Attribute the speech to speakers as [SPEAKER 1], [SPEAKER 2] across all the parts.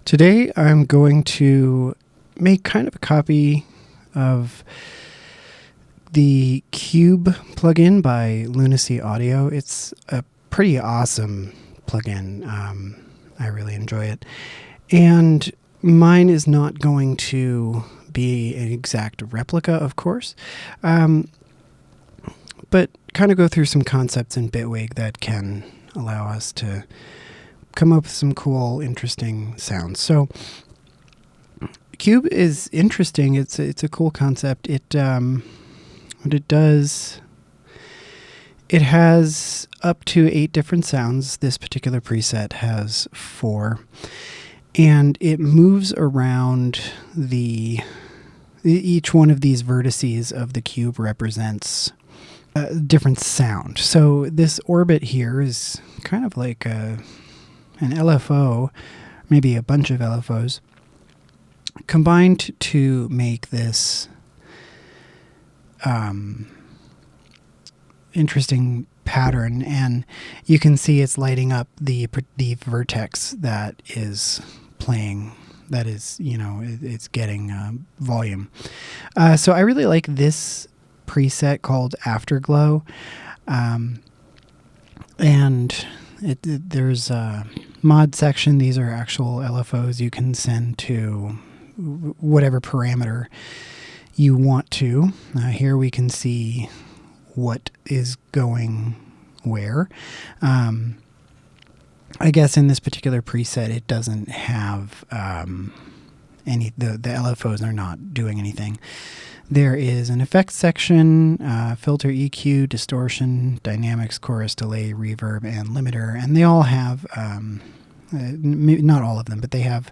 [SPEAKER 1] Today I'm going to make kind of a copy of the Cube plugin by Lunacy Audio. It's a pretty awesome plugin. I really enjoy it. And mine is not going to be an exact replica, of course, but kind of go through some concepts in Bitwig that can allow us to come up with some cool, interesting sounds. So Cube is interesting. It's a cool concept. What it does, it has up to 8 different sounds. This particular preset has 4, and it moves around each one of these vertices of the cube represents a different sound. So this orbit here is kind of like an LFO, maybe a bunch of LFOs, combined to make this interesting pattern. And you can see it's lighting up the vertex that is playing, that is, it's getting volume. So I really like this preset called Afterglow. And there's a mod section. These are actual LFOs you can send to whatever parameter you want to. Here we can see what is going where. I guess in this particular preset it doesn't have any, the LFOs are not doing anything. There is an effects section, filter, EQ, distortion, dynamics, chorus, delay, reverb, and limiter. And they all have, not all of them, but they have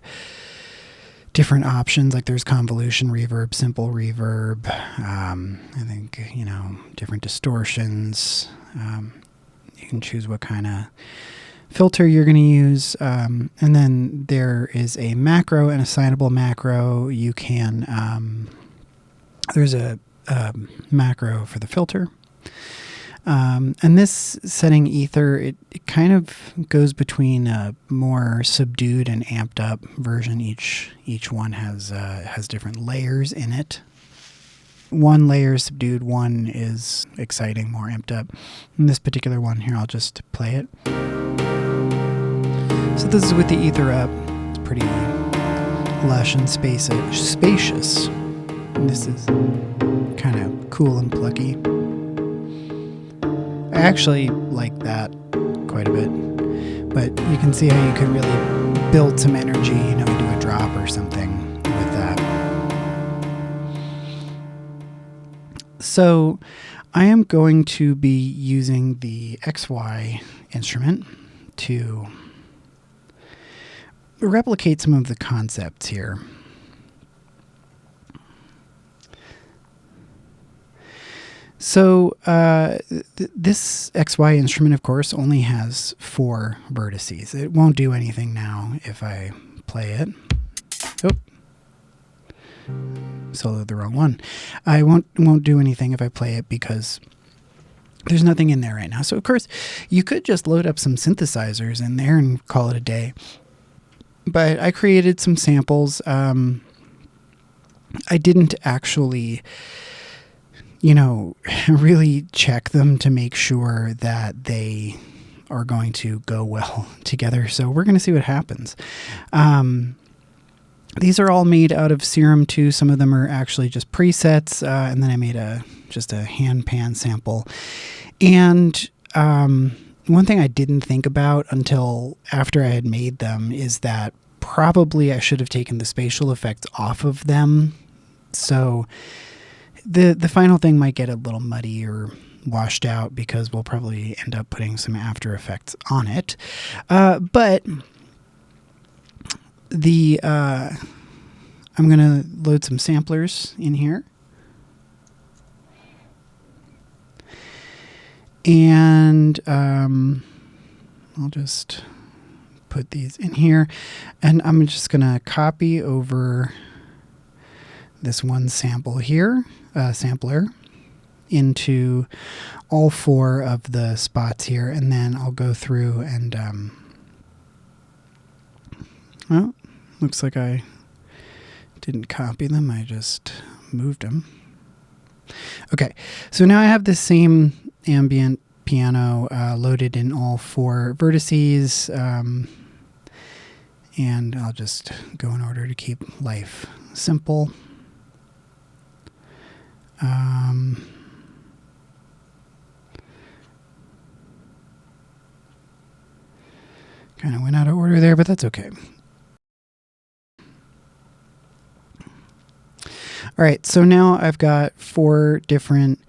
[SPEAKER 1] different options. Like there's convolution reverb, simple reverb, I think, different distortions. You can choose what kind of filter you're going to use. And then there is a macro, an assignable macro. You can... there's a macro for the filter. And this setting ether, it kind of goes between a more subdued and amped up version. Each one has different layers in it. One layer is subdued, one is exciting, more amped up. In this particular one here, I'll just play it. So this is with the ether up. It's pretty lush and spacious. And this is kind of cool and plucky. I actually like that quite a bit. But you can see how you could really build some energy, into a drop or something with that. So I am going to be using the XY instrument to replicate some of the concepts here. So this XY instrument, of course, only has 4 vertices. It won't do anything now if I play it. Oh, soloed the wrong one. I won't do anything if I play it because there's nothing in there right now. So of course, you could just load up some synthesizers in there and call it a day. But I created some samples. I didn't actually really check them to make sure that they are going to go well together. So we're going to see what happens. These are all made out of Serum too. Some of them are actually just presets. And then I made just a hand pan sample. And one thing I didn't think about until after I had made them is that probably I should have taken the spatial effects off of them. So the final thing might get a little muddy or washed out because we'll probably end up putting some After Effects on it. But I'm going to load some samplers in here. And I'll just put these in here. And I'm just going to copy over this one sample here, sampler, into all 4 of the spots here, and then I'll go through and Looks like I didn't copy them, I just moved them. Okay, so now I have the same ambient piano loaded in all 4 vertices, and I'll just go in order to keep life simple. Kind of went out of order there, but that's okay. All right, so now I've got 4 different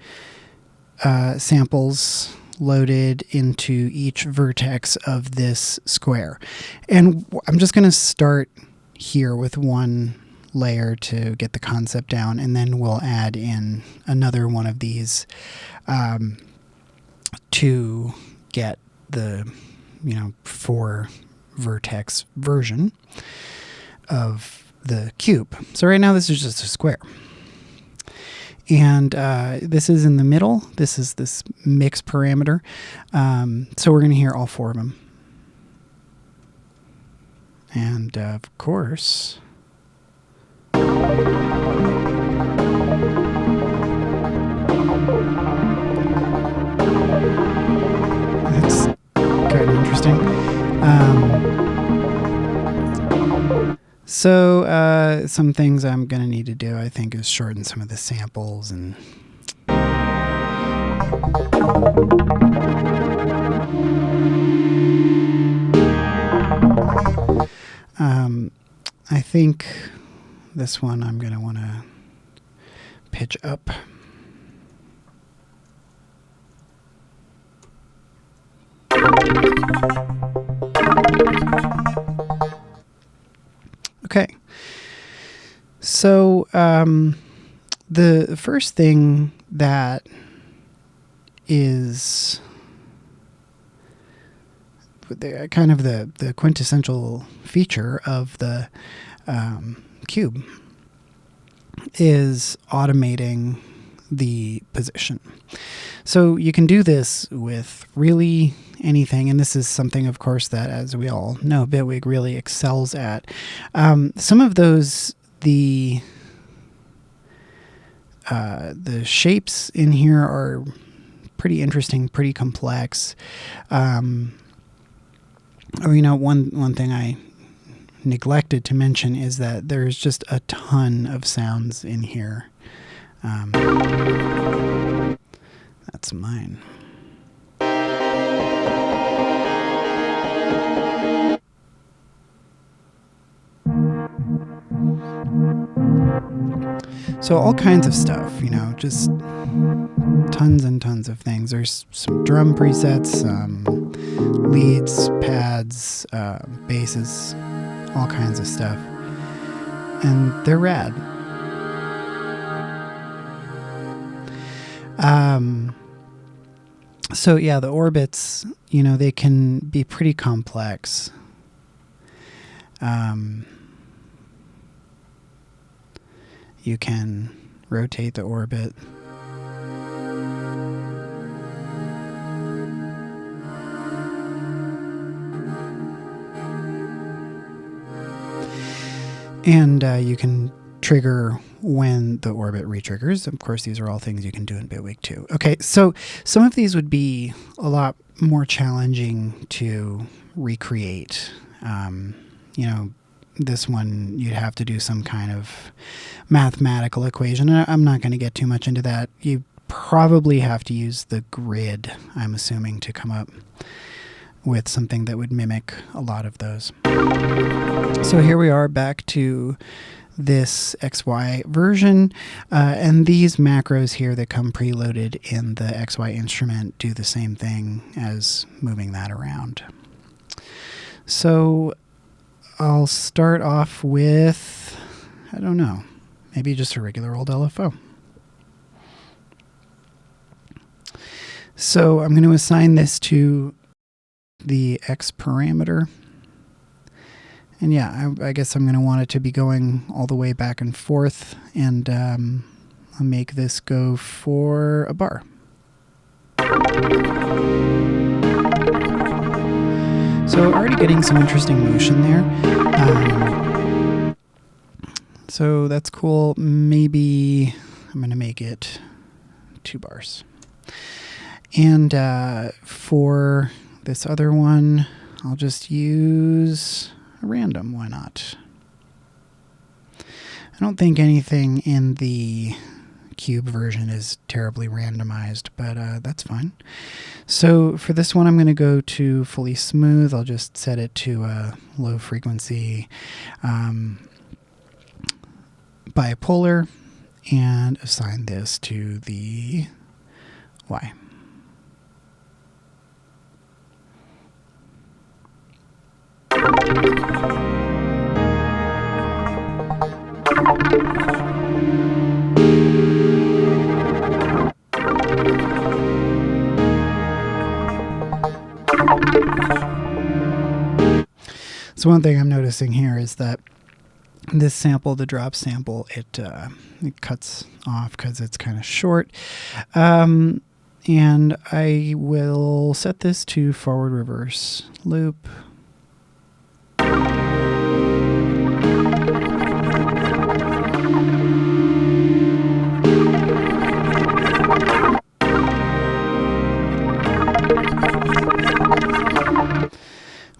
[SPEAKER 1] samples loaded into each vertex of this square. And I'm just going to start here with one layer to get the concept down, and then we'll add in another one of these to get the 4 vertex version of the cube. So right now this is just a square. And this is in the middle. This is this mix parameter. So we're going to hear all 4 of them. And of course, that's kind of interesting. So some things I'm going to need to do, I think, is shorten some of the samples and I think this one I'm going to want to pitch up. Okay, so the first thing that is kind of the quintessential feature of the cube is automating the position. So you can do this with really anything, and this is something, of course, that, as we all know, Bitwig really excels at. Some of those, the shapes in here are pretty interesting, pretty complex. One thing I neglected to mention is that there's just a ton of sounds in here. That's mine. So all kinds of stuff, just tons and tons of things. There's some drum presets, leads, pads, basses, all kinds of stuff. And they're rad. So yeah, the orbits, they can be pretty complex. You can rotate the orbit. And you can trigger when the orbit retriggers. Of course, these are all things you can do in Bitwig too. Okay, so some of these would be a lot more challenging to recreate. This one, you'd have to do some kind of mathematical equation. I'm not going to get too much into that. You probably have to use the grid, I'm assuming, to come up with something that would mimic a lot of those. So here we are back to this XY version, and these macros here that come preloaded in the XY instrument do the same thing as moving that around. So I'll start off with, I don't know, maybe just a regular old LFO. So I'm going to assign this to the X parameter. And yeah, I guess I'm going to want it to be going all the way back and forth, and I'll make this go for a bar. So already getting some interesting motion there. So that's cool. Maybe I'm going to make it 2 bars. And for this other one, I'll just use a random. Why not? I don't think anything in the cube version is terribly randomized, but that's fine. So for this one, I'm going to go to fully smooth. I'll just set it to a low frequency bipolar and assign this to the Y. So one thing I'm noticing here is that this sample, the drop sample, it cuts off because it's kind of short. And I will set this to forward reverse loop.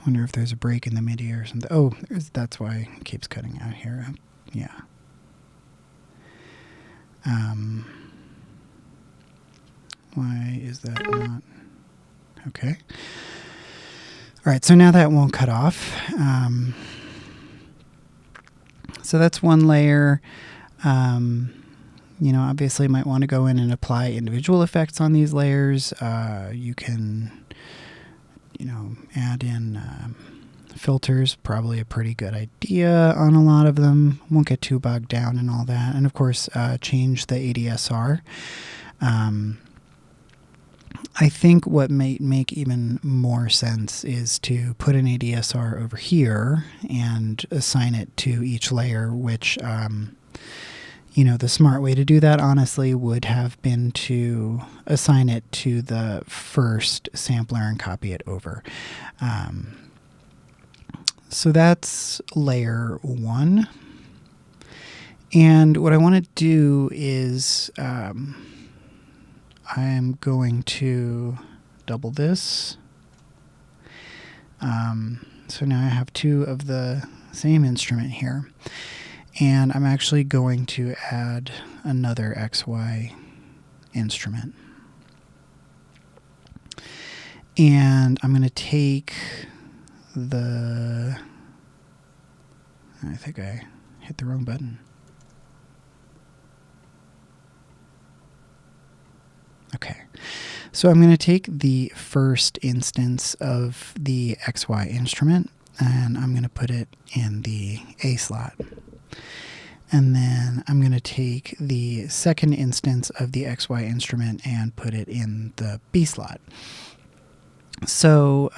[SPEAKER 1] Wonder if there's a break in the MIDI or something. Oh, that's why it keeps cutting out here. Yeah. Why is that not? Okay. All right, so now that won't cut off. So that's one layer. You know, obviously you might want to go in and apply individual effects on these layers. You can, you know, add in filters, probably a pretty good idea on a lot of them. Won't get too bogged down in all that. And of course, change the ADSR. I think what might make even more sense is to put an ADSR over here and assign it to each layer, which, you know, the smart way to do that, honestly, would have been to assign it to the first sampler and copy it over. So that's layer 1. And what I want to do is I am going to double this. So now I have 2 of the same instrument here. And I'm actually going to add another XY instrument. And I'm going to take the... I think I hit the wrong button. Okay, so I'm going to take the first instance of the XY instrument and I'm going to put it in the A slot. And then I'm going to take the second instance of the XY instrument and put it in the B slot. So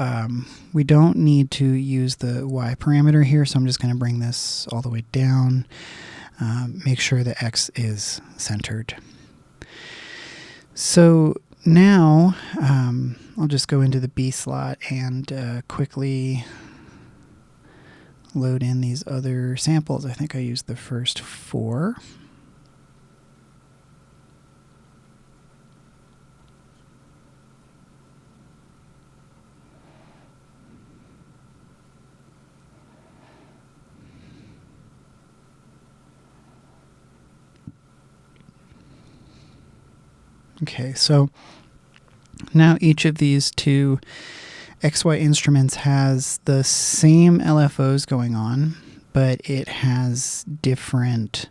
[SPEAKER 1] we don't need to use the Y parameter here, so I'm just going to bring this all the way down, make sure the X is centered. So now I'll just go into the B slot and quickly load in these other samples. I think I used the first 4. Okay, so now each of these 2 XY instruments has the same LFOs going on, but it has different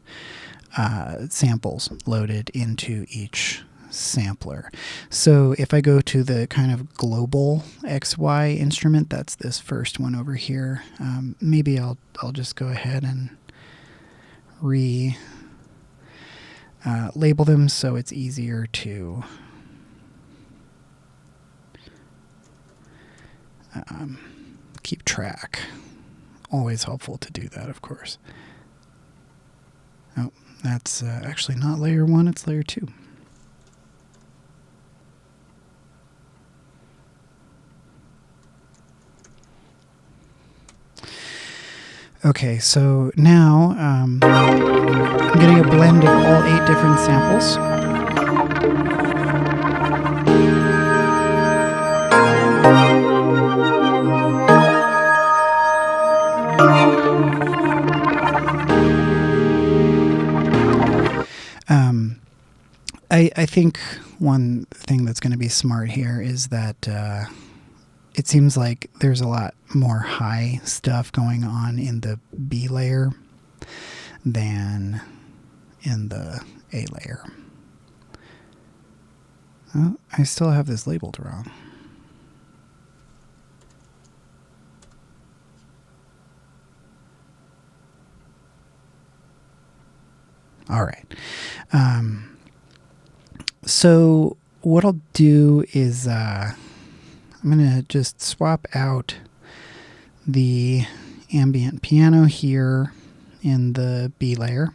[SPEAKER 1] samples loaded into each sampler. So if I go to the kind of global XY instrument, that's this first one over here, maybe I'll just go ahead and label them so it's easier to keep track. Always helpful to do that, of course. Oh, that's actually not layer 1, it's layer 2. Okay, so now I'm getting a blend of all 8 different samples. I think one thing that's going to be smart here is that it seems like there's a lot more high stuff going on in the B layer than in the A layer. Oh, I still have this labeled wrong. All right. So what I'll do is I'm going to just swap out the ambient piano here in the B layer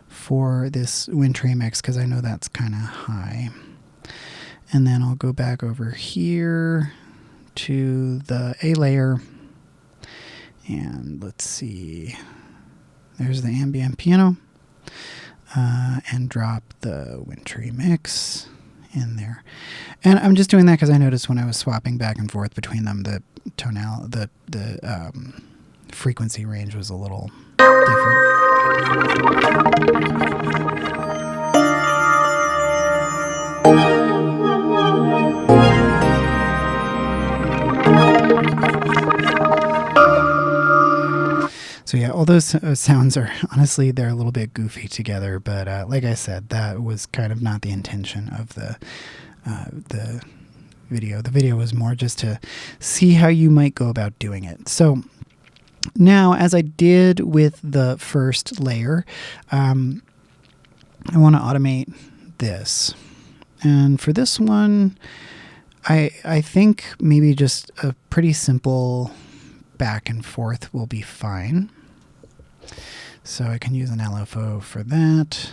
[SPEAKER 1] for this wintry mix because I know that's kind of high. And then I'll go back over here to the A layer and let's see. There's the ambient piano. And drop the wintry mix in there. And I'm just doing that because I noticed when I was swapping back and forth between them, the frequency range was a little different. So yeah, all those sounds are, honestly, they're a little bit goofy together, but like I said, that was kind of not the intention of the video. The video was more just to see how you might go about doing it. So now, as I did with the first layer, I want to automate this. And for this one, I think maybe just a pretty simple back and forth will be fine. So I can use an LFO for that.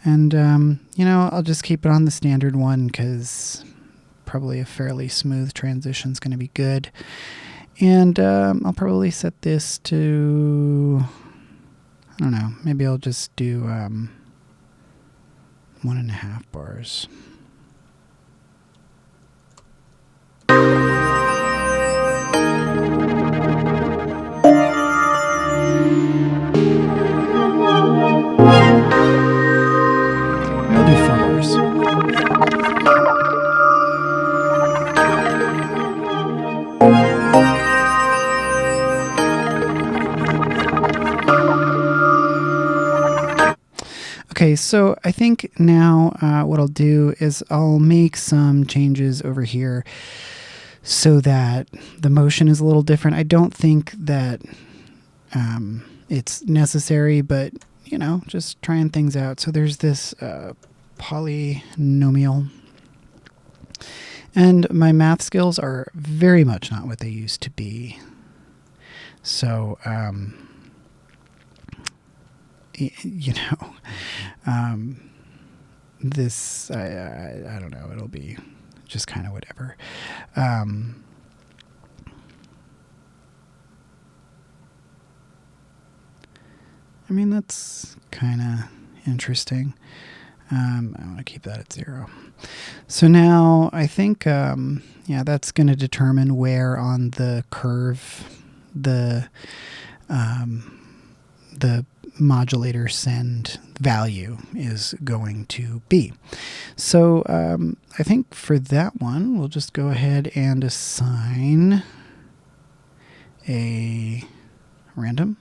[SPEAKER 1] And, you know, I'll just keep it on the standard one because probably a fairly smooth transition is going to be good. And I'll probably set this to, I don't know, maybe I'll just do 1.5 bars. I'll do 4 bars. Okay, so I think now what I'll do is I'll make some changes over here so that the motion is a little different. I don't think that it's necessary, but you know, just trying things out. So there's this polynomial, and my math skills are very much not what they used to be. So you know, this I don't know. It'll be just kind of whatever. I mean, that's kind of interesting. I want to keep that at 0. So now I think, yeah, that's going to determine where on the curve the modulator send value is going to be. So I think for that one, we'll just go ahead and assign a random.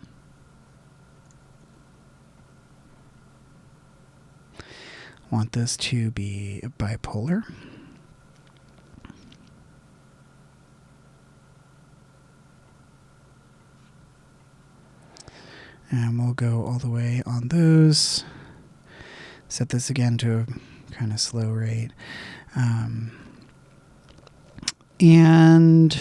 [SPEAKER 1] Want this to be bipolar. And we'll go all the way on those. Set this again to a kind of slow rate. And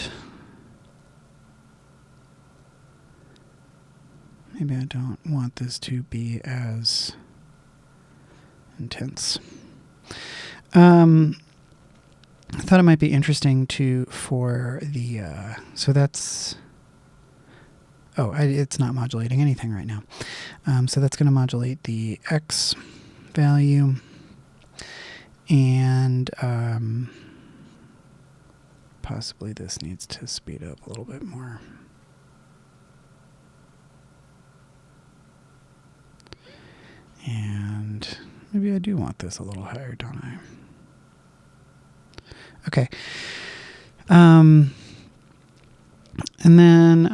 [SPEAKER 1] maybe I don't want this to be as intense. I thought it might be interesting for the, so that's Oh, it's not modulating anything right now. So that's going to modulate the X value. And possibly this needs to speed up a little bit more. And maybe I do want this a little higher, don't I? Okay. And then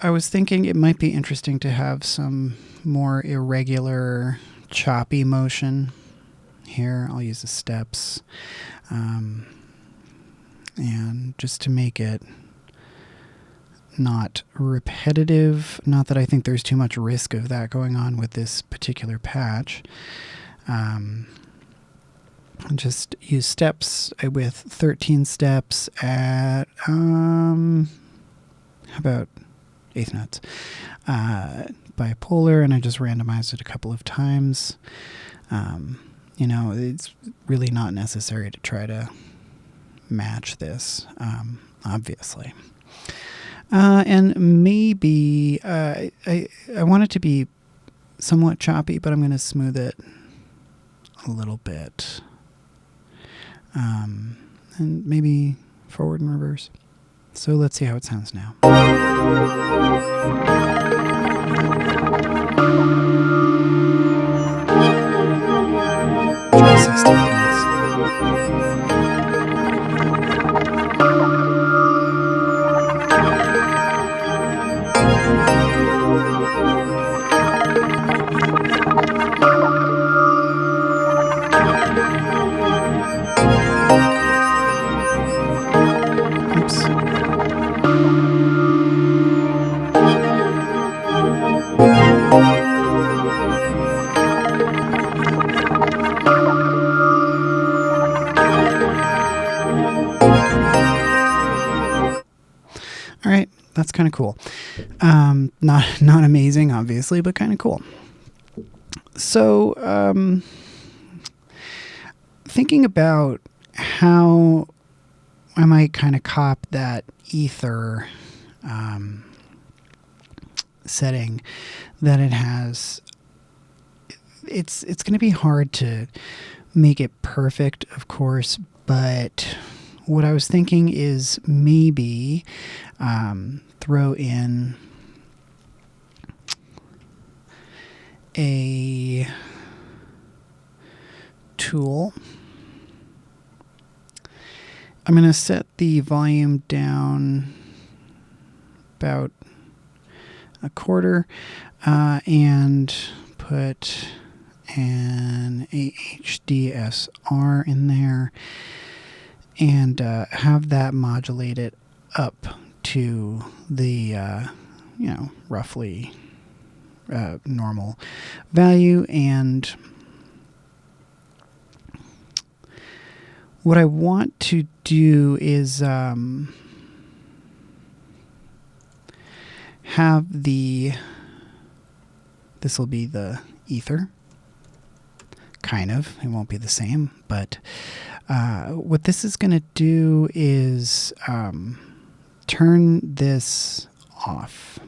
[SPEAKER 1] I was thinking it might be interesting to have some more irregular, choppy motion here. I'll use the steps. And just to make it not repetitive, not that I think there's too much risk of that going on with this particular patch. Just use steps with 13 steps at, how about eighth notes, bipolar, and I just randomized it a couple of times. You know, it's really not necessary to try to match this, obviously. And maybe I want it to be somewhat choppy, but I'm going to smooth it a little bit. And maybe forward and reverse. So let's see how it sounds now. Try 16 notes. All right, that's kind of cool. Not amazing, obviously, but kind of cool. So, thinking about how I might kind of cop that ether setting that it has. It's going to be hard to make it perfect, of course, but what I was thinking is maybe throw in a tool. I'm going to set the volume down about a quarter and put an AHDSR in there and have that modulate it up to the roughly normal value. And what I want to do is have this will be the ether, kind of. It won't be the same, but what this is going to do is turn this off.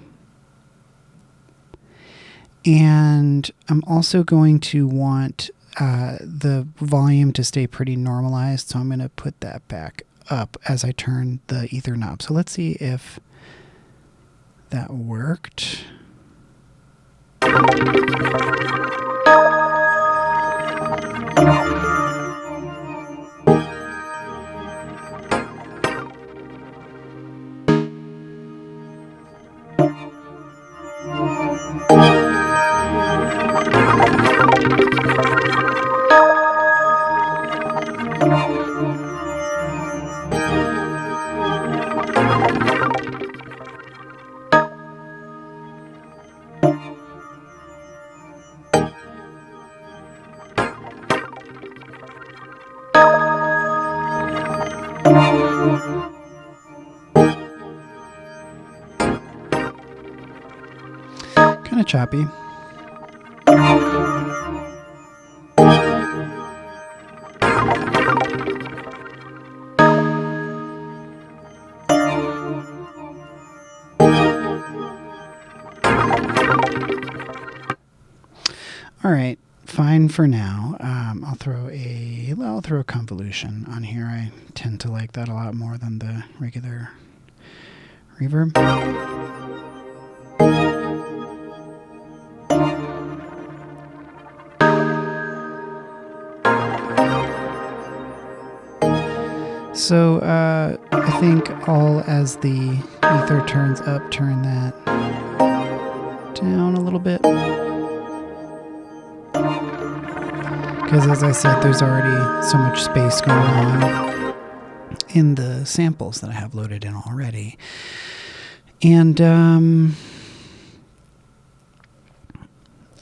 [SPEAKER 1] And I'm also going to want the volume to stay pretty normalized, so I'm going to put that back up as I turn the ether knob. So let's see if that worked. Kind of choppy. All right, fine for now. I'll throw a convolution on here. I tend to like that a lot more than the regular reverb. So I think as the ether turns up, turn that down a little bit. Because as I said, there's already so much space going on in the samples that I have loaded in already. And I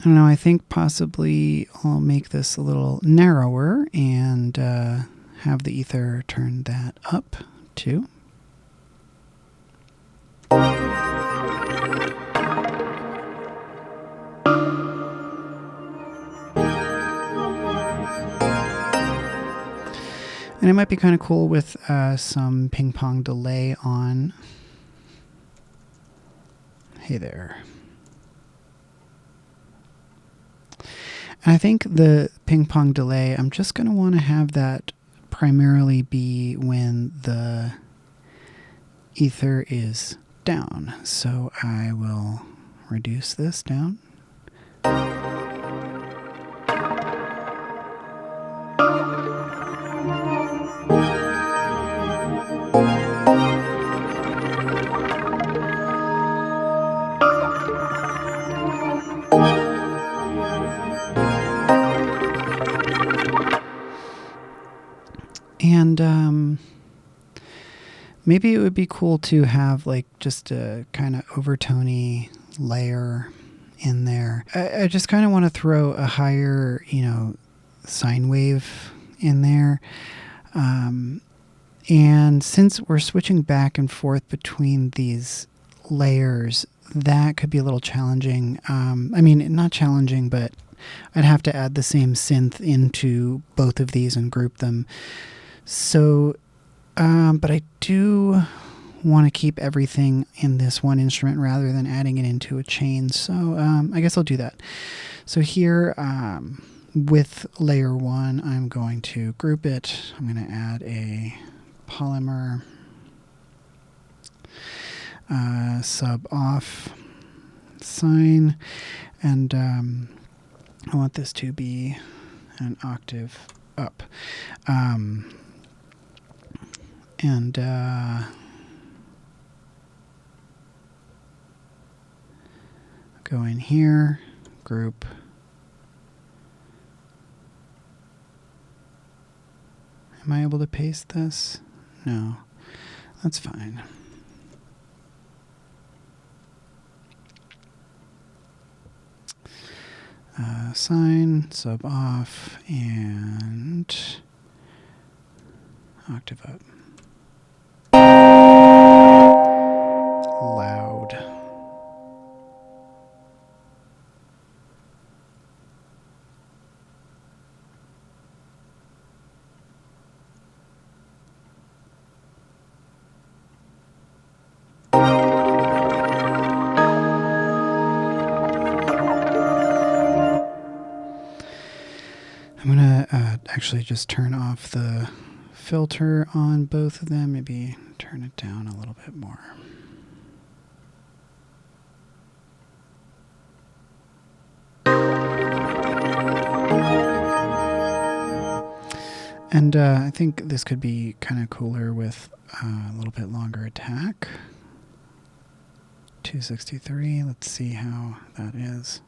[SPEAKER 1] don't know, I think possibly I'll make this a little narrower and have the ether turn that up too. And it might be kind of cool with some ping pong delay on. Hey there. And I think the ping pong delay, I'm just going to want to have that primarily be when the ether is down. So I will reduce this down. And maybe it would be cool to have like just a kind of overtony layer in there. I just kind of want to throw a higher, sine wave in there. And since we're switching back and forth between these layers, that could be a little challenging. I mean, not challenging, but I'd have to add the same synth into both of these and group them. So, but I do want to keep everything in this one instrument rather than adding it into a chain. So I guess I'll do that. So here, with layer 1, I'm going to group it. I'm going to add a polymer sub off sine, and I want this to be an octave up. And go in here, group. Am I able to paste this? No, that's fine. Sine, sub off, and octave up. Loud. I'm going to actually just turn off the filter on both of them, maybe turn it down a little bit more. And I think this could be kind of cooler with a little bit longer attack. 263, let's see how that is.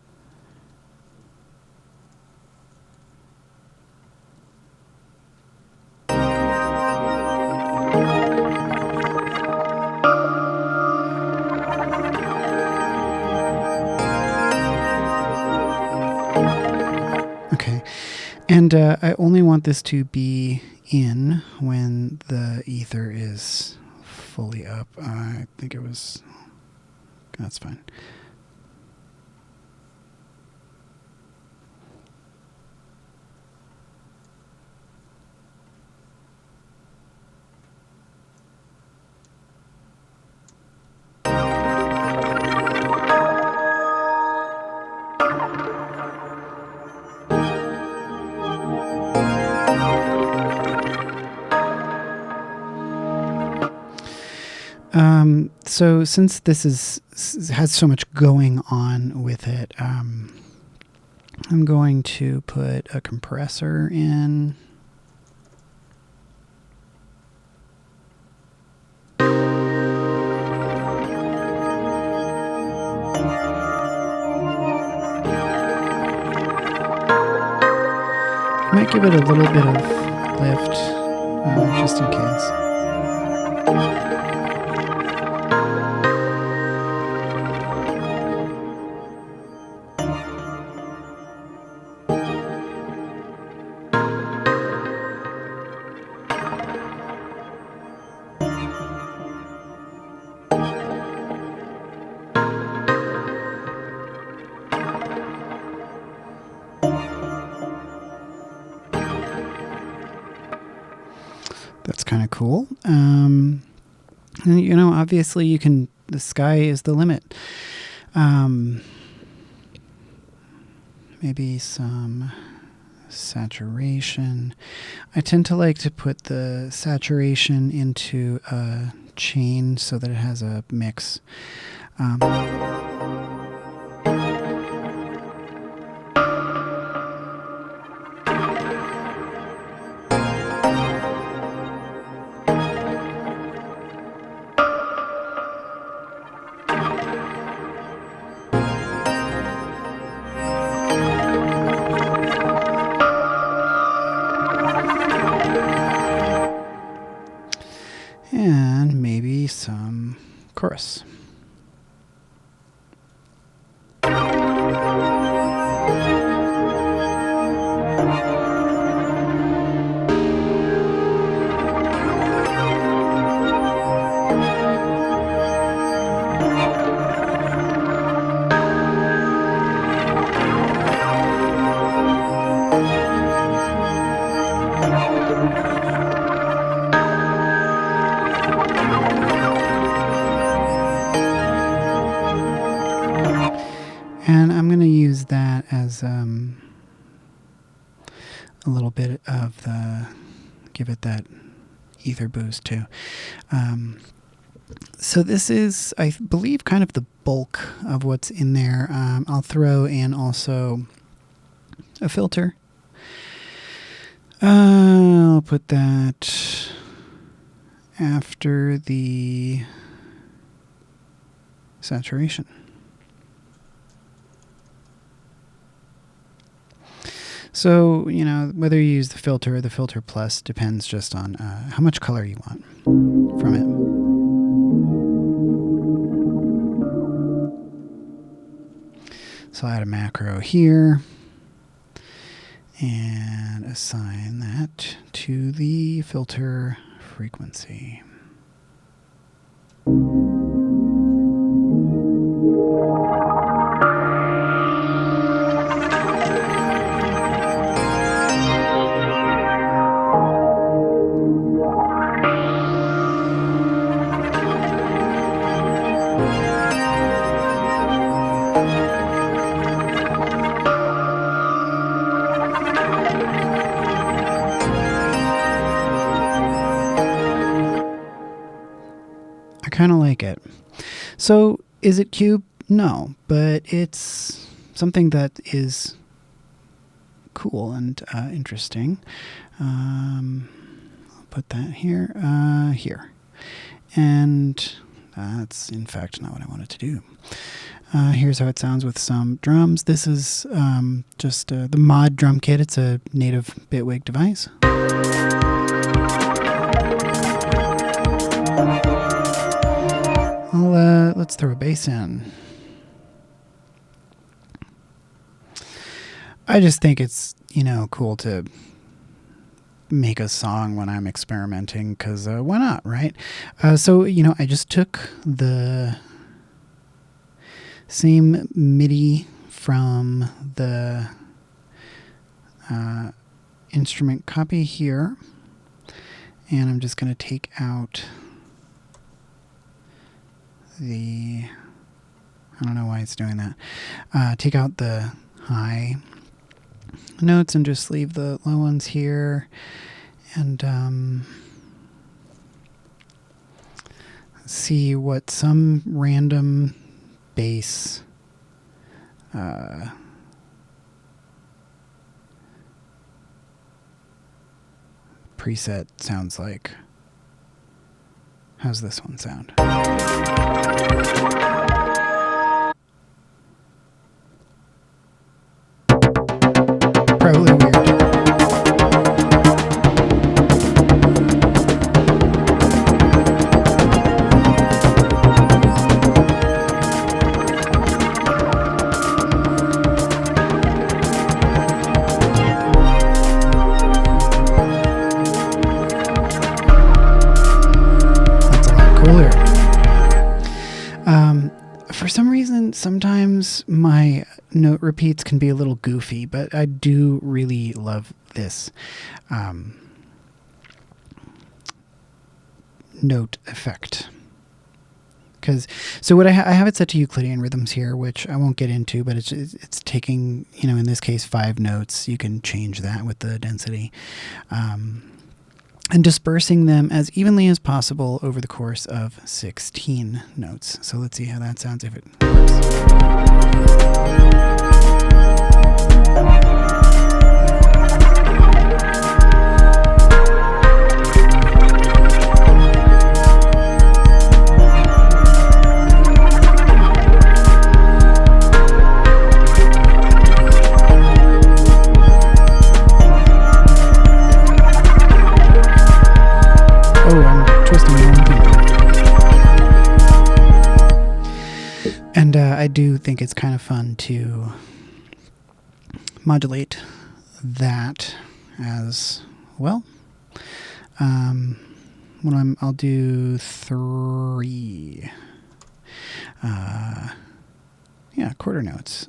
[SPEAKER 1] Okay, and I only want this to be in when the ether is fully up. I think it was, that's fine. So since this has so much going on with it, I'm going to put a compressor in. I might give it a little bit of lift, just in case. That's kind of cool. And, you know, obviously you can, the sky is the limit. Maybe some saturation. I tend to like to put the saturation into a chain so that it has a mix. And maybe some chorus. And I'm going to use that as a little bit of the, give it that ether boost too. So this is, I believe, kind of the bulk of what's in there. I'll throw in also a filter. I'll put that after the saturation. So, you know, whether you use the filter or the filter plus depends just on how much color you want from it. So I'll add a macro here and assign that to the filter frequency. I kind of like it. So is it cube? No, but it's something that is cool and interesting. I'll put that here, here. And that's in fact not what I wanted to do. Here's how it sounds with some drums. This is just the mod drum kit. It's a native Bitwig device. Let's throw a bass in. I just think it's, you know, cool to make a song when I'm experimenting, because why not, right? So, you know, I just took the same MIDI from the instrument copy here, and I'm just going to take out the, I don't know why it's doing that. Take out the high notes and just leave the low ones here. And see what some random bass preset sounds like. How's this one sound? Probably weird. For some reason, sometimes my note repeats can be a little goofy, but I do really love this note effect. So what I have it set to Euclidean rhythms here, which I won't get into, but it's taking, in this case, 5 notes. You can change that with the density. And dispersing them as evenly as possible over the course of 16 notes. So let's see how that sounds if it I do think it's kind of fun to modulate that as well. I'll do 3 quarter notes.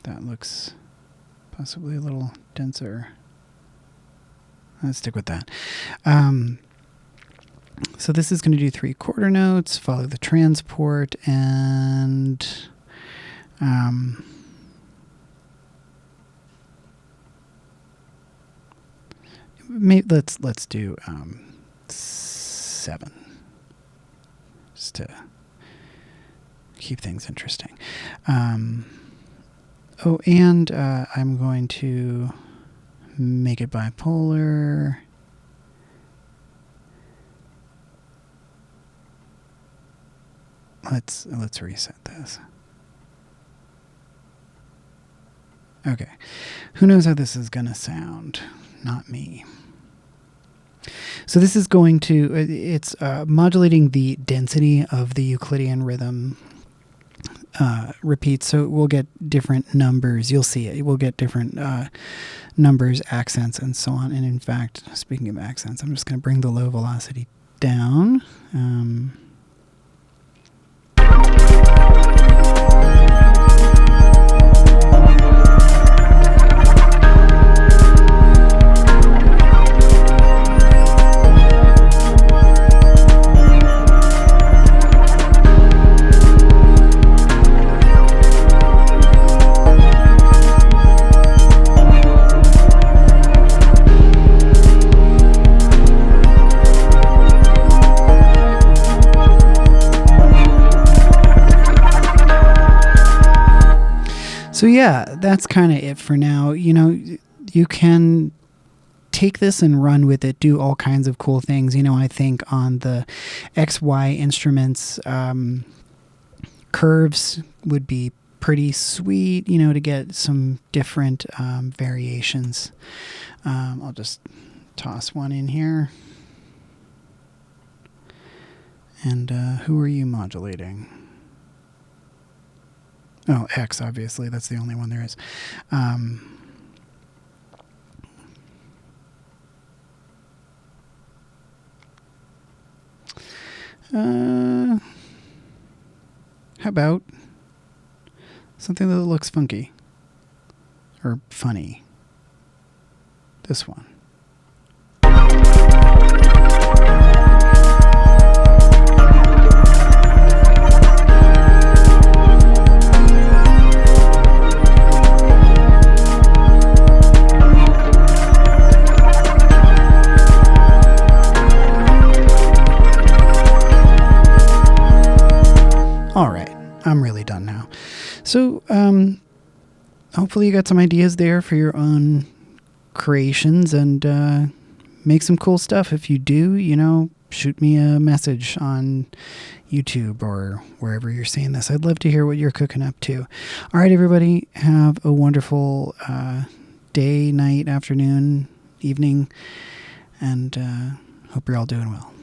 [SPEAKER 1] That looks possibly a little denser. Let's stick with that. So this is going to do 3 quarter notes, follow the transport, and maybe let's do 7, just to keep things interesting. And I'm going to make it bipolar. Let's reset this. Okay. Who knows how this is going to sound? Not me. So this is going to, it's modulating the density of the Euclidean rhythm repeats. So we'll get different numbers. You'll see it. We'll get different numbers, accents, and so on. And in fact, speaking of accents, I'm just going to bring the low velocity down. So yeah, that's kind of it for now. You can take this and run with it, do all kinds of cool things. I think on the XY instruments, curves would be pretty sweet, to get some different variations. I'll just toss one in here. And who are you modulating? Oh, X, obviously. That's the only one there is. How about something that looks funky or funny? This one. So, hopefully you got some ideas there for your own creations, and make some cool stuff. If you do, shoot me a message on YouTube or wherever you're seeing this. I'd love to hear what you're cooking up to. All right, everybody, have a wonderful day, night, afternoon, evening, and hope you're all doing well.